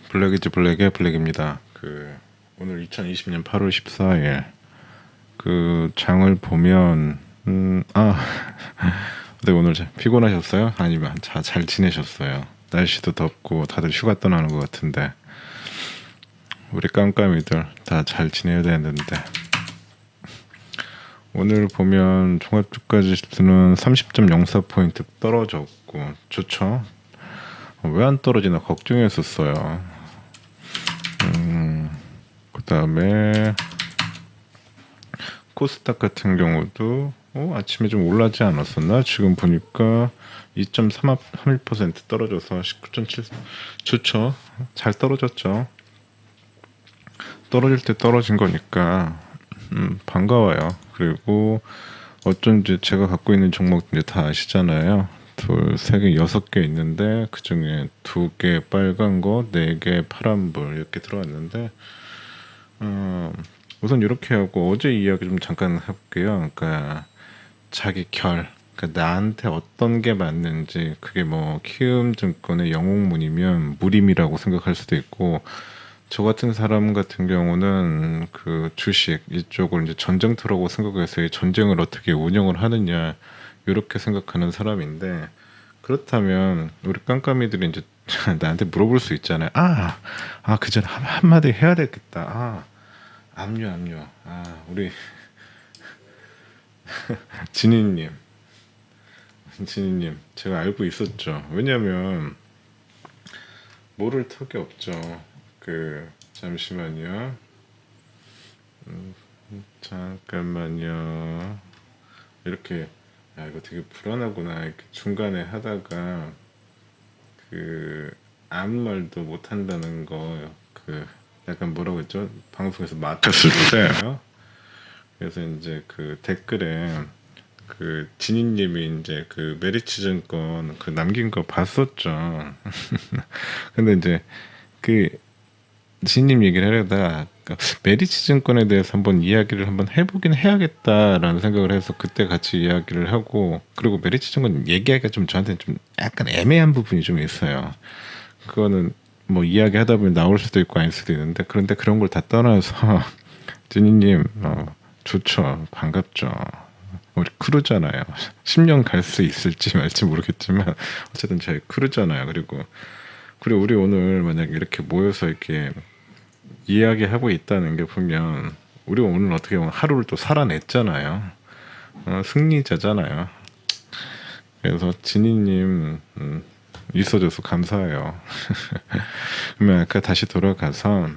블랙이즈 블랙의 블랙입니다. 오늘 2020년 8월 14일 장을 보면 네, 오늘 피곤하셨어요? 아니면 잘 지내셨어요? 날씨도 덥고 다들 휴가 떠나는 것 같은데 우리 깜깜이들 다 잘 지내야 되는데 오늘 보면 종합주가지수는 30.04포인트 떨어졌고 좋죠? 왜 안 떨어지나 걱정했었어요. 그 다음에 코스닥 같은 경우도 아침에 좀 올라지 않았었나? 지금 보니까 2.31% 떨어져서 19.7 좋죠. 잘 떨어졌죠. 떨어질 때 떨어진 거니까 반가워요. 그리고 어쩐지 제가 갖고 있는 종목 이제 다 아시잖아요. 둘, 세 개, 6개 있는데 그 중에 2개 빨간 거, 4개 파란불 이렇게 들어왔는데 우선 이렇게 하고 어제 이야기 좀 잠깐 해볼게요. 그러니까 자기 그러니까 나한테 어떤 게 맞는지 그게 뭐 키움증권의 영웅문이면 무림이라고 생각할 수도 있고 저 같은 사람 같은 경우는 그 주식 이쪽을 이제 전쟁터라고 생각해서 이 전쟁을 어떻게 운영을 하느냐 이렇게 생각하는 사람인데 그렇다면 우리 깜깜이들이 이제 나한테 물어볼 수 있잖아요. 그 전에 한마디 해야 되겠다. 압류. 우리 진희님, 제가 알고 있었죠. 왜냐면 모를 턱이 없죠. 잠시만요. 잠깐만요. 이렇게 이거 되게 불안하구나. 이렇게 중간에 하다가 아무 말도 못 한다는 거 약간 뭐라고 했죠? 방송에서 맡았을 때. 그래서 이제 댓글에 진희님이 이제 메리츠증권 남긴 거 봤었죠. 근데 이제 진님 얘기를 하려다가 메리츠증권에 대해서 한번 이야기를 한번 해보긴 해야겠다라는 생각을 해서 그때 같이 이야기를 하고 그리고 메리츠증권 얘기하기가 좀 저한테는 좀 약간 애매한 부분이 좀 있어요. 그거는 뭐 이야기하다 보면 나올 수도 있고 아닐 수도 있는데 그런데 그런 걸 다 떠나서 진희님 좋죠. 반갑죠. 우리 크루잖아요. 10년 갈 수 있을지 말지 모르겠지만 어쨌든 저희 크루잖아요. 그리고 우리 오늘 만약에 이렇게 모여서 이렇게 이야기하고 있다는 게 보면 우리 오늘 어떻게 보면 하루를 또 살아냈잖아요. 승리자잖아요. 그래서 진희님 있어줘서 감사해요. 그러면 아까 다시 돌아가서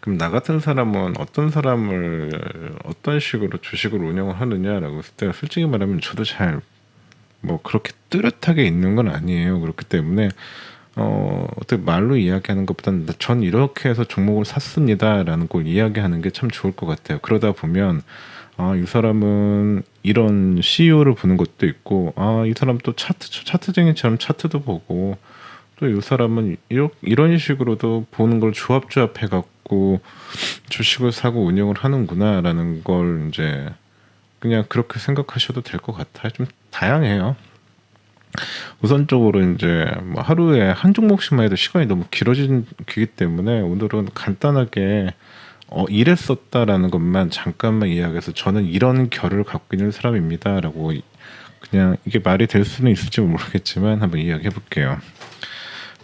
그럼 나 같은 사람은 어떤 사람을 어떤 식으로 주식을 운영을 하느냐라고 했을 때 솔직히 말하면 저도 잘 뭐 그렇게 뚜렷하게 있는 건 아니에요. 그렇기 때문에 어떻게 말로 이야기하는 것보다는 전 이렇게 해서 종목을 샀습니다라는 걸 이야기하는 게 참 좋을 것 같아요. 그러다 보면 이 사람은 이런 CEO를 보는 것도 있고 이 사람 또 차트쟁이처럼 차트도 보고 또 이 사람은 이런 식으로도 보는 걸 조합해 갖고 주식을 사고 운영을 하는구나라는 걸 이제 그냥 그렇게 생각하셔도 될 것 같아요. 좀 다양해요. 우선적으로 이제 뭐 하루에 한 종목씩만 해도 시간이 너무 길어지기 때문에 오늘은 간단하게 이랬었다라는 것만 잠깐만 이야기해서 저는 이런 결을 갖고 있는 사람입니다라고 그냥 이게 말이 될 수는 있을지 모르겠지만 한번 이야기해 볼게요.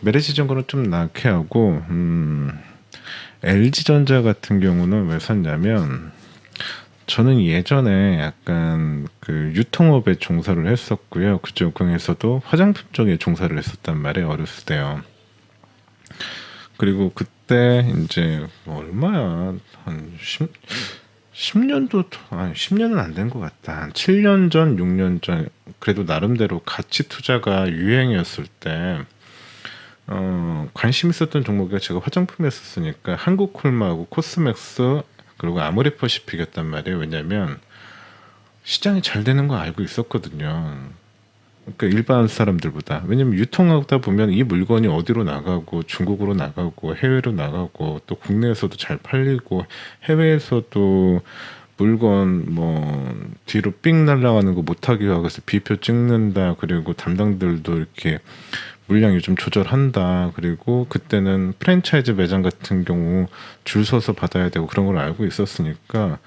메리츠증권은 좀 낙해 하고 LG전자 같은 경우는 왜 샀냐면 저는 예전에 약간 유통업에 종사를 했었고요. 그쪽에서도 화장품 쪽에 종사를 했었단 말이에요. 어렸을 때요. 그리고 그때 이제 얼마야 한 10년도 10년은 안 된 것 같다. 한 7년 전, 6년 전 그래도 나름대로 가치 투자가 유행이었을 때 관심 있었던 종목이 제가 화장품이었으니까 한국콜마하고 코스맥스 그리고 아모레퍼시픽이었단 말이에요. 왜냐면 시장이 잘 되는 거 알고 있었거든요. 그러니까 일반 사람들보다. 왜냐면 유통하다 보면 이 물건이 어디로 나가고 중국으로 나가고 해외로 나가고 또 국내에서도 잘 팔리고 해외에서도 물건 뭐 뒤로 삥 날아가는 거 못하게 하고 해서 비표 찍는다. 그리고 담당들도 이렇게 물량이 좀 조절한다. 그리고 그때는 프랜차이즈 매장 같은 경우 줄 서서 받아야 되고 그런 걸 알고 있었으니까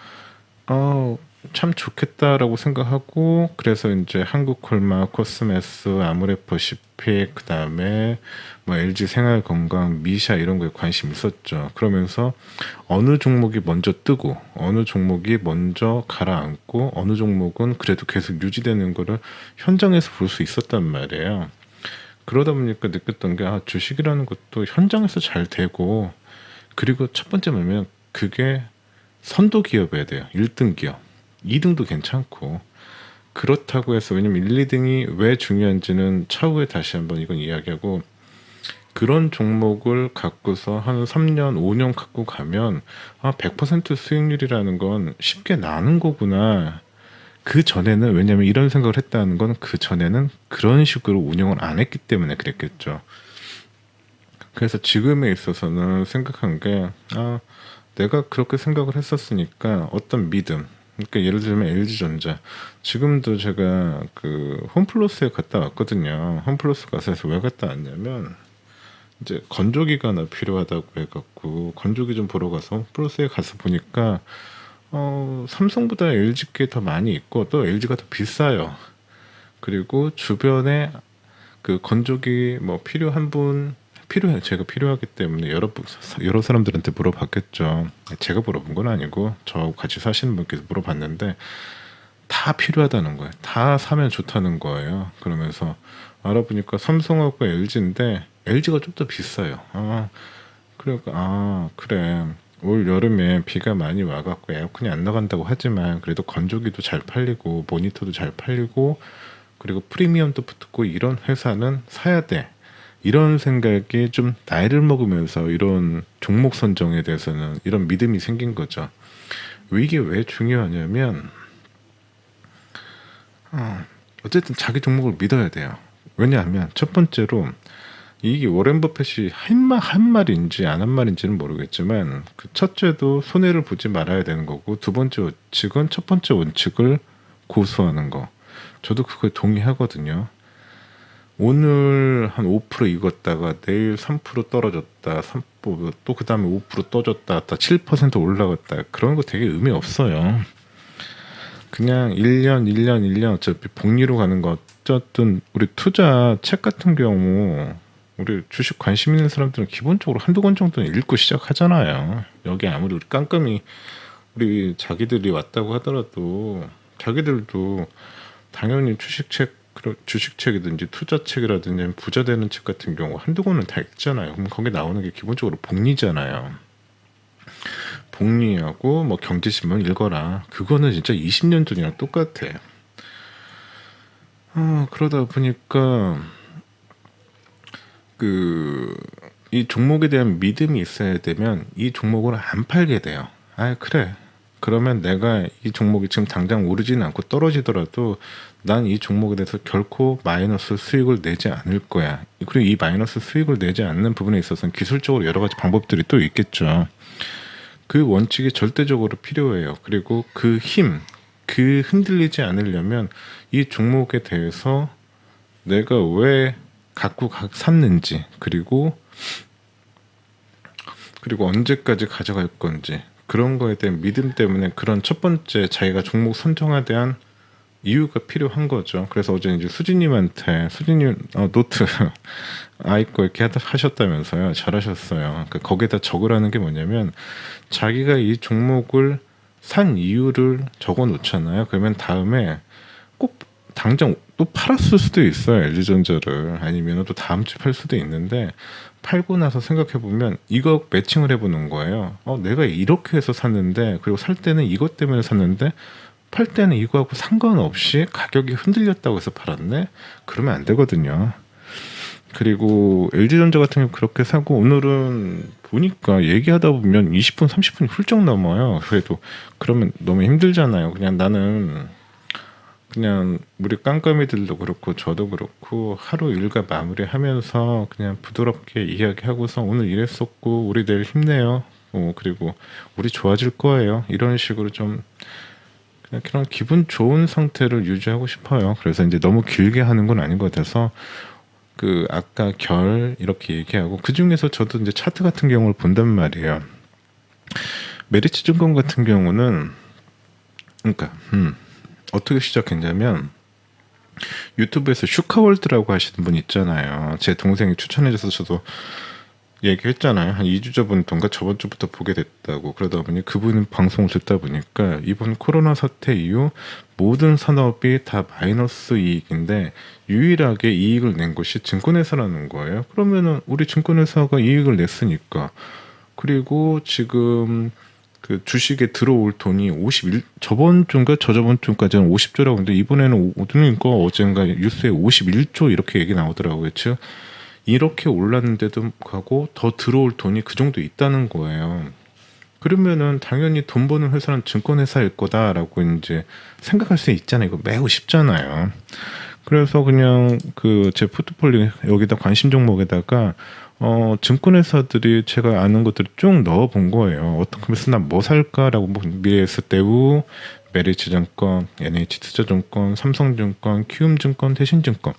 어, 참 좋겠다라고 생각하고 그래서 이제 한국콜마, 코스메스, 아모레퍼시픽 그다음에 뭐 LG 생활건강, 미샤 이런 거에 관심 있었죠. 그러면서 어느 종목이 먼저 뜨고 어느 종목이 먼저 가라앉고 어느 종목은 그래도 계속 유지되는 거를 현장에서 볼 수 있었단 말이에요. 그러다 보니까 느꼈던 게 주식이라는 것도 현장에서 잘 되고 그리고 첫 번째 뭐냐면 그게 선도 기업이어야 돼요. 1등 기업. 2등도 괜찮고 그렇다고 해서 왜냐면 1, 2등이 왜 중요한지는 차후에 다시 한번 이건 이야기하고 그런 종목을 갖고서 한 3년, 5년 갖고 가면 100% 수익률이라는 건 쉽게 나는 거구나. 그 전에는 왜냐면 이런 생각을 했다는 건 그 전에는 그런 식으로 운영을 안 했기 때문에 그랬겠죠. 그래서 지금에 있어서는 생각한 게 내가 그렇게 생각을 했었으니까 어떤 믿음 그러니까 예를 들면 LG전자 지금도 제가 그 홈플러스에 갔다 왔거든요. 홈플러스 가서 왜 갔다 왔냐면 이제 건조기가 하나 필요하다고 해갖고 건조기 좀 보러 가서 홈플러스에 가서 보니까 삼성보다 LG께 더 많이 있고 또 LG가 더 비싸요. 그리고 주변에 그 건조기 뭐 필요한 분 필요해 제가 필요하기 때문에 여러 사람들한테 물어봤겠죠. 제가 물어본 건 아니고 저하고 같이 사시는 분께서 물어봤는데 다 필요하다는 거예요. 다 사면 좋다는 거예요. 그러면서 알아보니까 삼성하고 LG인데 LG가 좀 더 비싸요. 그러니까 그래. 올 여름에 비가 많이 와갖고 에어컨이 안 나간다고 하지만 그래도 건조기도 잘 팔리고 모니터도 잘 팔리고 그리고 프리미엄도 붙고 이런 회사는 사야 돼. 이런 생각이 좀 나이를 먹으면서 이런 종목 선정에 대해서는 이런 믿음이 생긴 거죠. 이게 왜 중요하냐면 어쨌든 자기 종목을 믿어야 돼요. 왜냐하면 첫 번째로 이게 워렌 버핏이 한 말인지 안 한 말인지는 모르겠지만 그 첫째도 손해를 보지 말아야 되는 거고 두 번째 원칙은 첫 번째 원칙을 고수하는 거. 저도 그거에 동의하거든요. 오늘 한 5% 익었다가 내일 3% 떨어졌다. 또 그 다음에 5% 떠졌다. 7% 올라갔다. 그런 거 되게 의미 없어요. 그냥 1년 어차피 복리로 가는 거 어쨌든 우리 투자 책 같은 경우 우리 주식 관심 있는 사람들은 기본적으로 한두 권 정도는 읽고 시작하잖아요. 여기 아무리 우리 깜깜이 우리 자기들이 왔다고 하더라도 자기들도 당연히 주식책이든지 투자책이라든지 부자 되는 책 같은 경우 한두 권은 다 읽잖아요. 그럼 거기 나오는 게 기본적으로 복리잖아요. 복리하고 뭐 경제신문 읽어라. 그거는 진짜 20년 전이랑 똑같아. 그러다 보니까 이 종목에 대한 믿음이 있어야 되면 이 종목을 안 팔게 돼요. 그래. 그러면 내가 이 종목이 지금 당장 오르지는 않고 떨어지더라도 난 이 종목에 대해서 결코 마이너스 수익을 내지 않을 거야. 그리고 이 마이너스 수익을 내지 않는 부분에 있어서는 기술적으로 여러 가지 방법들이 또 있겠죠. 그 원칙이 절대적으로 필요해요. 그리고 그 흔들리지 않으려면 이 종목에 대해서 내가 왜 샀는지 그리고 언제까지 가져갈 건지 그런 거에 대한 믿음 때문에 그런 첫 번째 자기가 종목 선정에 대한 이유가 필요한 거죠. 그래서 어제 이제 수진님 노트 아이 거 이렇게 하셨다면서요. 잘하셨어요. 그러니까 거기에다 적으라는 게 뭐냐면 자기가 이 종목을 산 이유를 적어 놓잖아요. 그러면 다음에 꼭 당장 또 팔았을 수도 있어요. LG전자를 아니면 또 다음 주 팔 수도 있는데 팔고 나서 생각해 보면 이거 매칭을 해보는 거예요. 내가 이렇게 해서 샀는데 그리고 살 때는 이것 때문에 샀는데 팔 때는 이거하고 상관없이 가격이 흔들렸다고 해서 팔았네? 그러면 안 되거든요. 그리고 LG전자 같은 경우 그렇게 사고 오늘은 보니까 얘기하다 보면 20분, 30분이 훌쩍 넘어요. 그래도 그러면 너무 힘들잖아요. 그냥 우리 깜깜이들도 그렇고 저도 그렇고 하루 일과 마무리하면서 그냥 부드럽게 이야기하고서 오늘 이랬었고 우리 내일 힘내요. 그리고 우리 좋아질 거예요. 이런 식으로 좀 그냥 기분 좋은 상태를 유지하고 싶어요. 그래서 이제 너무 길게 하는 건 아닌 것 같아서 그 아까 결 이렇게 얘기하고 그 중에서 저도 이제 차트 같은 경우를 본단 말이에요. 메리츠증권 같은 경우는 그러니까 어떻게 시작했냐면 유튜브에서 슈카월드라고 하시는 분 있잖아요. 제 동생이 추천해줘서 저도 얘기했잖아요. 한 2주 전부터 저번 주부터 보게 됐다고. 그러다 보니 그분 방송을 듣다 보니까 이번 코로나 사태 이후 모든 산업이 다 마이너스 이익인데 유일하게 이익을 낸 것이 증권회사라는 거예요. 그러면은 우리 증권회사가 이익을 냈으니까, 그리고 지금 그 주식에 들어올 돈이 51, 저번 주인가 저저번 주까지는 50조라고 했는데 이번에는 오늘인가 어젠가 뉴스에 51조 이렇게 얘기 나오더라고요. 즉 이렇게 올랐는데도 가고 더 들어올 돈이 그 정도 있다는 거예요. 그러면은 당연히 돈 버는 회사는 증권회사일 거다라고 이제 생각할 수 있잖아요. 이거 매우 쉽잖아요. 그래서 그냥 그 제 포트폴리오 여기다 관심 종목에다가 증권회사들이 제가 아는 것들을 쭉 넣어본 거예요. 어떻게 하면 나뭐 살까라고 미래에셋대우, 메리츠증권, NH투자증권, 삼성증권, 키움증권, 대신증권.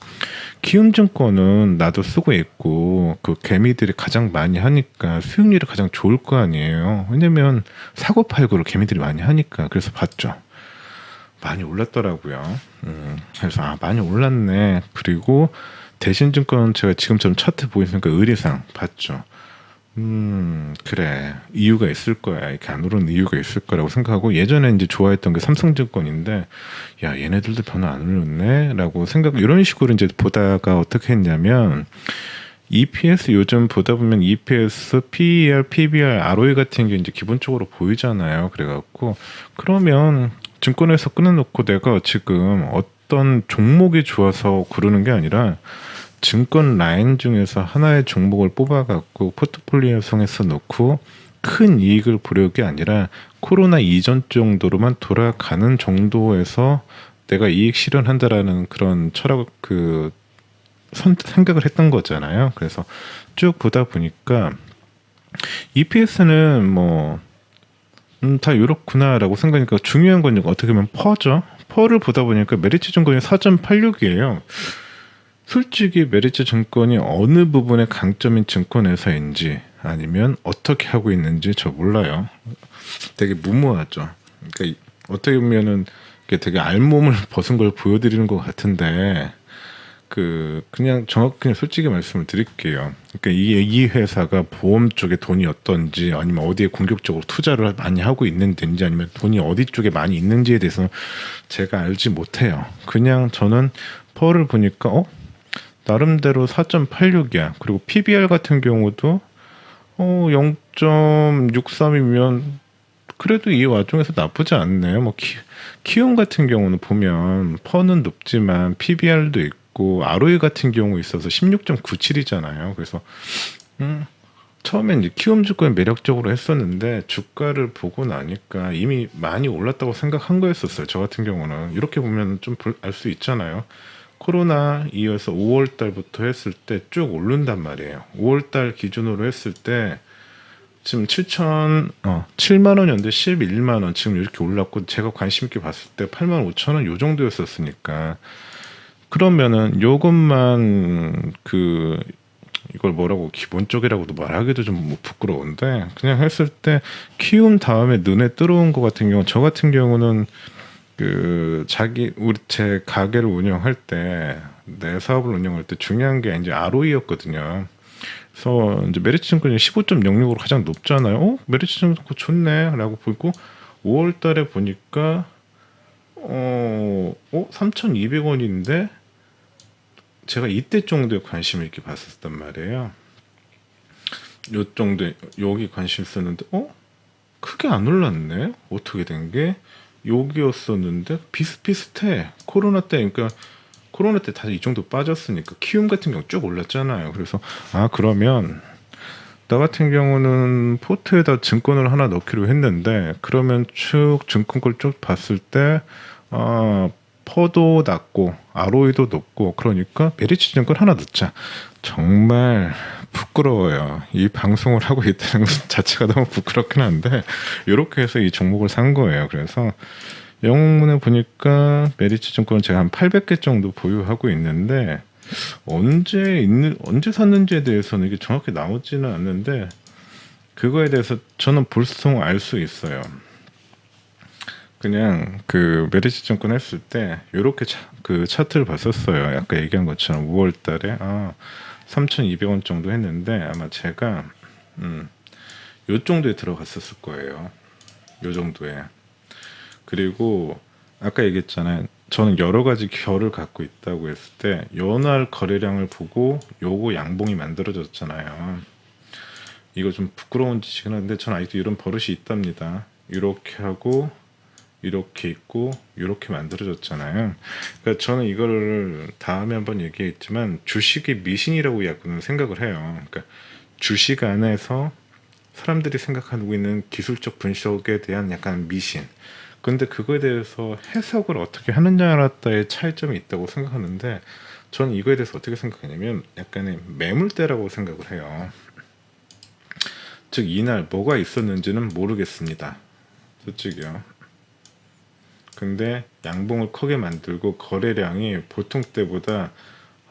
키움증권은 나도 쓰고 있고 그 개미들이 가장 많이 하니까 수익률이 가장 좋을 거 아니에요. 왜냐면 사고 팔고를 개미들이 많이 하니까. 그래서 봤죠. 많이 올랐더라고요. 그래서 많이 올랐네. 그리고 대신증권 제가 지금처럼 차트 보이니까 의리상 봤죠. 그래, 이유가 있을 거야. 이렇게 안 오르는 이유가 있을 거라고 생각하고, 예전에 이제 좋아했던 게 삼성증권인데 야 얘네들도 변화 안 올렸네 라고 생각, 이런 식으로 이제 보다가 어떻게 했냐면 EPS 요즘 보다 보면 EPS, PER, PBR, ROE 같은 게 이제 기본적으로 보이잖아요. 그래갖고 그러면 증권에서 끊어놓고 내가 지금 어떤 종목이 좋아서 그러는 게 아니라 증권 라인 중에서 하나의 종목을 뽑아갖고 포트폴리오 성에서 놓고 큰 이익을 보려는 게 아니라 코로나 이전 정도로만 돌아가는 정도에서 내가 이익 실현한다라는 그런 철학, 생각을 했던 거잖아요. 그래서 쭉 보다 보니까 EPS는 뭐 다 이렇구나라고 생각하니까 중요한 건 어떻게 보면 퍼죠. 퍼를 보다 보니까 메리츠증권이 4.86이에요. 솔직히 메리츠증권이 어느 부분에 강점인 증권회사인지 아니면 어떻게 하고 있는지 저 몰라요. 되게 무모하죠. 그러니까 어떻게 보면은 되게 알몸을 벗은 걸 보여드리는 것 같은데 그냥 정확히 솔직히 말씀을 드릴게요. 그러니까 이 회사가 보험 쪽에 돈이 어떤지 아니면 어디에 공격적으로 투자를 많이 하고 있는지 아니면 돈이 어디 쪽에 많이 있는지에 대해서 제가 알지 못해요. 그냥 저는 펄을 보니까 나름대로 4.86이야. 그리고 PBR 같은 경우도 0.63이면 그래도 이 와중에서 나쁘지 않네요. 뭐 키움 같은 경우는 보면 펄은 높지만 PBR도 있고 ROE 같은 경우 있어서 16.97이잖아요. 그래서 처음엔 이제 키움증권이 매력적으로 했었는데 주가를 보고 나니까 이미 많이 올랐다고 생각한 거였었어요. 저 같은 경우는 이렇게 보면 좀 알 수 있잖아요. 코로나 이어서 5월 달부터 했을 때 쭉 오른단 말이에요. 5월 달 기준으로 했을 때 지금 7만 원이었는데 11만 원 지금 이렇게 올랐고, 제가 관심 있게 봤을 때 8만 5천 원 요 정도였었으니까, 그러면은 요것만 이걸 뭐라고 기본적이라고도 말하기도 좀 뭐 부끄러운데, 그냥 했을 때 키움 다음에 눈에 들어온 것 같은 경우, 저 같은 경우는 제 가게를 운영할 때, 내 사업을 운영할 때 중요한 게 이제 ROE였거든요. 그래서 이제 메리츠증권이 15.06으로 가장 높잖아요. 메리츠증권 좋네라고 보고 5월 달에 보니까 3,200원인데 제가 이때 정도에 관심을 이렇게 봤었단 말이에요. 요 정도에 여기 관심 썼는데 크게 안 올랐네. 어떻게 된 게 여기였었는데 비슷비슷해. 코로나 때, 그러니까 코로나 때 다들 이 정도 빠졌으니까 키움 같은 경우 쭉 올랐잖아요. 그래서 그러면 나 같은 경우는 포트에다 증권을 하나 넣기로 했는데, 그러면 쭉 증권 걸 쭉 봤을 때 퍼도 낮고 ROE도 높고, 그러니까 메리츠증권 하나 넣자. 정말 부끄러워요. 이 방송을 하고 있다는 것 자체가 너무 부끄럽긴 한데 이렇게 해서 이 종목을 산 거예요. 그래서 영문에 보니까 메리츠증권은 제가 한 800개 정도 보유하고 있는데, 언제 샀는지에 대해서는 이게 정확히 나오지는 않는데 그거에 대해서 저는 보통 알 수 있어요. 그냥 그 메리츠 증권 했을 때 요렇게 그 차트를 봤었어요. 아까 얘기한 것처럼 5월 달에 3,200원 정도 했는데 아마 제가 요 정도에 들어갔었을 거예요. 요 정도에. 그리고 아까 얘기했잖아요. 저는 여러 가지 결을 갖고 있다고 했을 때 연말 거래량을 보고 요거 양봉이 만들어졌잖아요. 이거 좀 부끄러운 짓이긴 한데 저는 아직도 이런 버릇이 있답니다. 이렇게 하고 이렇게 있고 이렇게 만들어졌잖아요. 그러니까 저는 이거를 다음에 한번 얘기했지만 주식의 미신이라고 약간 생각을 해요. 그러니까 주식 안에서 사람들이 생각하고 있는 기술적 분석에 대한 약간 미신. 근데 그거에 대해서 해석을 어떻게 하느냐에 따라의 차이점이 있다고 생각하는데 저는 이거에 대해서 어떻게 생각하냐면 약간의 매물대라고 생각을 해요. 즉 이날 뭐가 있었는지는 모르겠습니다. 솔직히요. 근데 양봉을 크게 만들고 거래량이 보통 때보다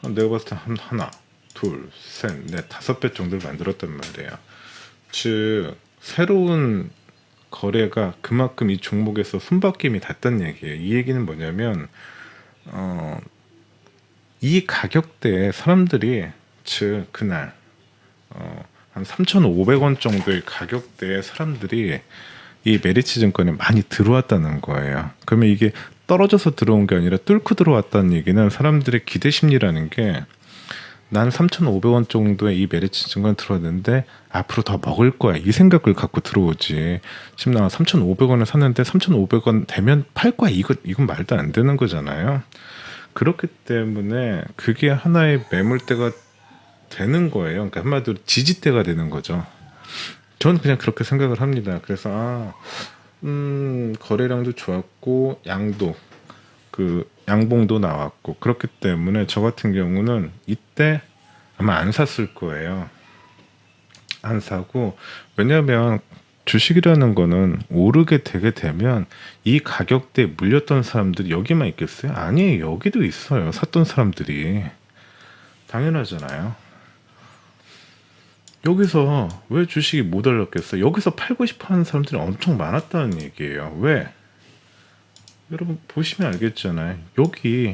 내가 봤을 때 하나, 둘, 셋, 넷, 5배 정도를 만들었단 말이에요. 즉 새로운 거래가 그만큼 이 종목에서 손바뀜이 됐다는 얘기예요. 이 얘기는 뭐냐면 이 가격대에 사람들이 즉 그날 한 3,500원 정도의 가격대에 사람들이 이 메리츠 증권에 많이 들어왔다는 거예요. 그러면 이게 떨어져서 들어온 게 아니라 뚫고 들어왔다는 얘기는 사람들의 기대 심리라는 게 난 3,500원 정도의 이 메리츠 증권 들어왔는데 앞으로 더 먹을 거야 이 생각을 갖고 들어오지. 지금 나 3,500원에 샀는데 3,500원 되면 팔 거야 이건 말도 안 되는 거잖아요. 그렇기 때문에 그게 하나의 매물대가 되는 거예요. 그러니까 한마디로 지지대가 되는 거죠. 저는 그냥 그렇게 생각을 합니다. 그래서 거래량도 좋았고 양도 그 양봉도 나왔고 그렇기 때문에 저 같은 경우는 이때 아마 안 샀을 거예요. 안 사고 왜냐하면 주식이라는 거는 오르게 되게 되면 이 가격대에 물렸던 사람들이 여기만 있겠어요? 아니에요. 여기도 있어요. 샀던 사람들이. 당연하잖아요. 여기서 왜 주식이 못 올랐겠어요? 여기서 팔고 싶어 하는 사람들이 엄청 많았다는 얘기예요. 왜? 여러분 보시면 알겠잖아요. 여기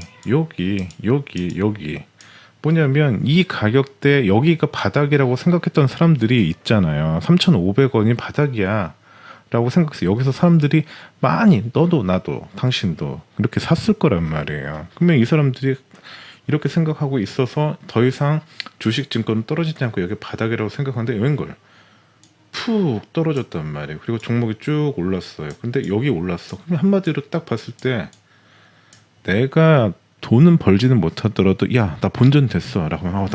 뭐냐면 이 가격대 여기가 바닥이라고 생각했던 사람들이 있잖아요. 3,500원이 바닥이야 라고 생각해서 여기서 사람들이 많이 너도 나도 당신도 이렇게 샀을 거란 말이에요. 그러면 이 사람들이 이렇게 생각하고 있어서 더 이상 주식 증권은 떨어지지 않고 여기 바닥이라고 생각하는데 웬걸 푹 떨어졌단 말이에요. 그리고 종목이 쭉 올랐어요. 근데 여기 올랐어. 그럼 한마디로 딱 봤을 때 내가 돈은 벌지는 못하더라도 야 나 본전 됐어 라고 하면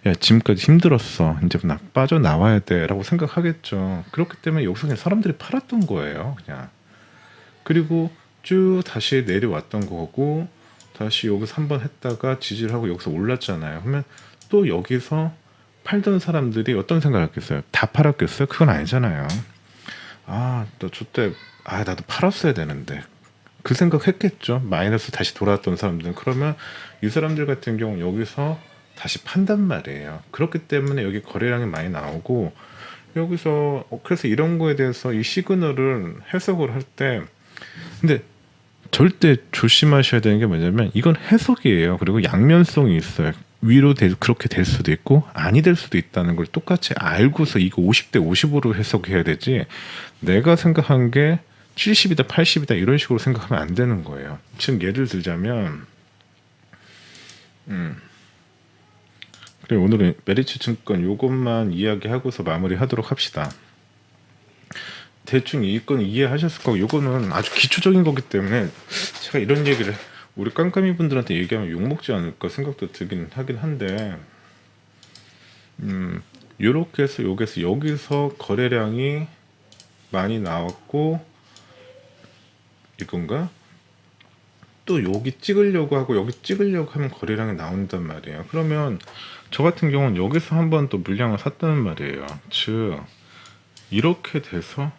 야 지금까지 힘들었어 이제 나 빠져나와야 돼 라고 생각하겠죠. 그렇기 때문에 여기서 그냥 사람들이 팔았던 거예요. 그냥 그리고 쭉 다시 내려왔던 거고 다시 여기서 한번 했다가 지지를 하고 여기서 올랐잖아요. 그러면 또 여기서 팔던 사람들이 어떤 생각을 했겠어요? 다 팔았겠어요? 그건 아니잖아요. 나 저때 나도 팔았어야 되는데 그 생각 했겠죠. 마이너스 다시 돌아왔던 사람들은. 그러면 이 사람들 같은 경우 여기서 다시 판단 말이에요. 그렇기 때문에 여기 거래량이 많이 나오고 여기서 그래서 이런 거에 대해서 이 시그널을 해석을 할 때 근데 절대 조심하셔야 되는 게 뭐냐면 이건 해석이에요. 그리고 양면성이 있어요. 위로 그렇게 될 수도 있고 아니 될 수도 있다는 걸 똑같이 알고서 이거 50대 50으로 해석해야 되지 내가 생각한 게 70이다 80이다 이런 식으로 생각하면 안 되는 거예요. 지금 예를 들자면 그래 오늘은 메리츠 증권 요것만 이야기하고서 마무리하도록 합시다. 대충 이건 이해하셨을 거고 요거는 아주 기초적인 거기 때문에 제가 이런 얘기를 우리 깜깜이 분들한테 얘기하면 욕먹지 않을까 생각도 들긴 하긴 한데 요렇게 해서 여기서 거래량이 많이 나왔고 이건가? 또 여기 찍으려고 하고 여기 찍으려고 하면 거래량이 나온단 말이에요. 그러면 저 같은 경우는 여기서 한번 또 물량을 샀다는 말이에요. 즉 이렇게 돼서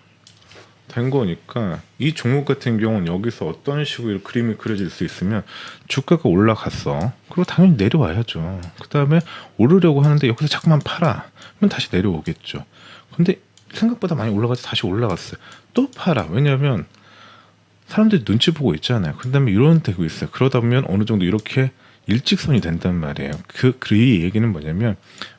된 거니까 이 종목 같은 경우는 여기서 어떤 식으로 그림이 그려질 수 있으면 주가가 올라갔어. 그리고 당연히 내려와야죠. 그 다음에 오르려고 하는데 여기서 자꾸만 팔아. 그러면 다시 내려오겠죠. 근데 생각보다 많이 올라가서 다시 올라갔어요. 또 팔아. 왜냐하면 사람들이 눈치 보고 있잖아요. 그 다음에 이런 되고 있어요. 그러다 보면 어느 정도 이렇게 일직선이 된단 말이에요. 이 얘기는 뭐냐면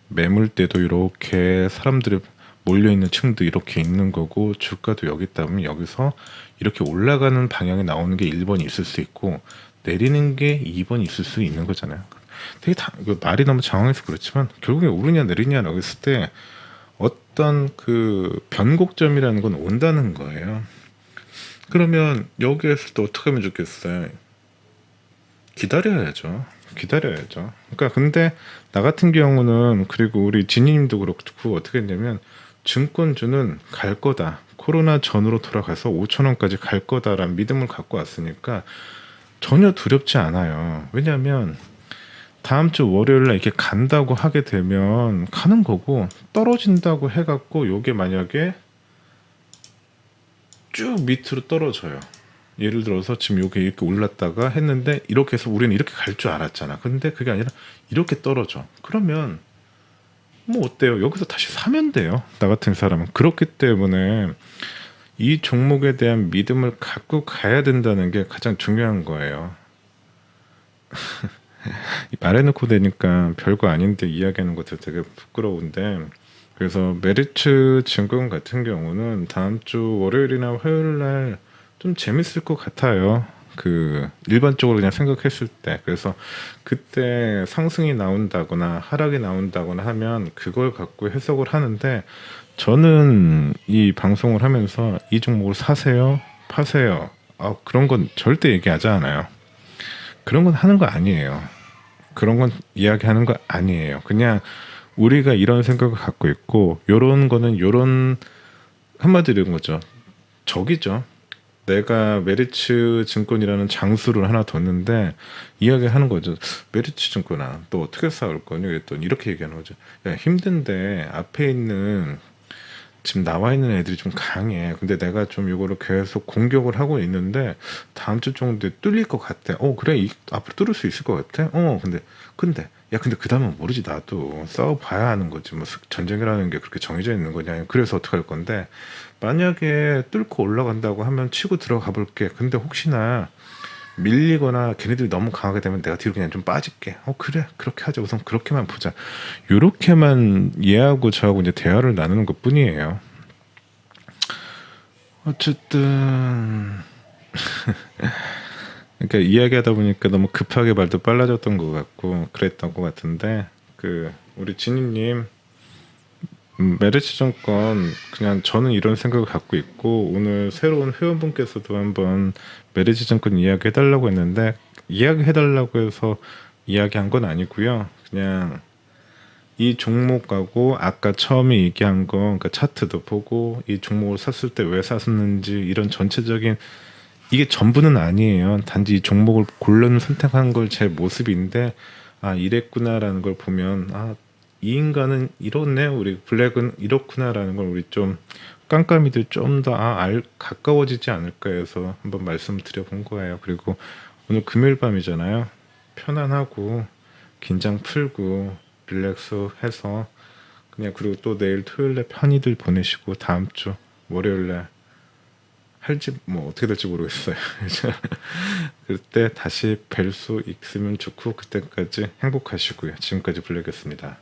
매물대도 이렇게 사람들이 몰려있는 층도 이렇게 있는 거고 주가도 여기 있다 보면 여기서 이렇게 올라가는 방향에 나오는 게 1번이 있을 수 있고 내리는 게 2번이 있을 수 있는 거잖아요. 되게 이거 말이 너무 장황해서 그렇지만 결국에 오르냐 내리냐라고 했을 때 어떤 그 변곡점이라는 건 온다는 거예요. 그러면 여기에서 또 어떻게 하면 좋겠어요? 기다려야죠. 기다려야죠. 그러니까 근데 나 같은 경우는 그리고 우리 지니님도 그렇고 어떻게 했냐면 증권주는 갈 거다. 코로나 전으로 돌아가서 5천 원까지 갈 거다라는 믿음을 갖고 왔으니까 전혀 두렵지 않아요. 왜냐하면 다음 주 월요일 날 이렇게 간다고 하게 되면 가는 거고 떨어진다고 해갖고 요게 만약에 쭉 밑으로 떨어져요. 예를 들어서 지금 요게 이렇게 올랐다가 했는데 이렇게 해서 우리는 이렇게 갈 줄 알았잖아. 근데 그게 아니라 이렇게 떨어져. 그러면 뭐 어때요? 여기서 다시 사면 돼요. 나 같은 사람은. 그렇기 때문에 이 종목에 대한 믿음을 갖고 가야 된다는 게 가장 중요한 거예요. 말해놓고 되니까 별거 아닌데 이야기하는 것도 되게 부끄러운데 그래서 메리츠 증권 같은 경우는 다음 주 월요일이나 화요일 날 좀 재밌을 것 같아요. 그 일반적으로 그냥 생각했을 때 그래서 그때 상승이 나온다거나 하락이 나온다거나 하면 그걸 갖고 해석을 하는데 저는 이 방송을 하면서 이 종목을 사세요 파세요 그런 건 절대 얘기하지 않아요. 그런 건 하는 거 아니에요. 그런 건 이야기하는 거 아니에요. 그냥 우리가 이런 생각을 갖고 있고 요런 거는 요런 한마디로 이런 거죠. 적이죠. 내가 메리츠 증권이라는 장수를 하나 뒀는데 이야기하는 거죠. 메리츠 증권아, 너 어떻게 싸울 거니? 그랬더니 이렇게 얘기하는 거죠. 야, 힘든데 앞에 있는 지금 나와 있는 애들이 좀 강해. 근데 내가 좀 이거를 계속 공격을 하고 있는데 다음 주 정도에 뚫릴 것 같아. 그래, 앞으로 뚫을 수 있을 것 같아. 근데 그 다음은 모르지. 나도 싸워봐야 하는 거지. 뭐 전쟁이라는 게 그렇게 정해져 있는 거냐. 그래서 어떻게 할 건데 만약에 뚫고 올라간다고 하면 치고 들어가 볼게. 근데 혹시나 밀리거나 걔네들이 너무 강하게 되면 내가 뒤로 그냥 좀 빠질게. 그래, 그렇게 하자. 우선 그렇게만 보자. 요렇게만 얘하고 저하고 이제 대화를 나누는 것 뿐이에요. 어쨌든 그러니까 이야기하다 보니까 너무 급하게 말도 빨라졌던 것 같고 그랬던 것 같은데 그 우리 진희님 메리츠 증권 그냥 저는 이런 생각을 갖고 있고 오늘 새로운 회원분께서도 한번 메리츠 증권 이야기 해달라고 했는데 이야기 해달라고 해서 이야기한 건 아니고요. 그냥 이 종목하고 아까 처음에 얘기한 거 그러니까 차트도 보고 이 종목을 샀을 때 왜 샀는지 이런 전체적인 이게 전부는 아니에요. 단지 이 종목을 골라서 선택한 걸 제 모습인데 이랬구나라는 걸 보면 이 인간은 이렇네, 우리 블랙은 이렇구나라는 걸 우리 좀 깜깜이들 좀 더 가까워지지 않을까 해서 한번 말씀드려본 거예요. 그리고 오늘 금요일 밤이잖아요. 편안하고 긴장 풀고 릴렉스 해서 그냥 그리고 또 내일 토요일에 편히들 보내시고 다음 주 월요일에 할지 뭐 어떻게 될지 모르겠어요. 그때 다시 뵐 수 있으면 좋고 그때까지 행복하시고요. 지금까지 블랙이었습니다.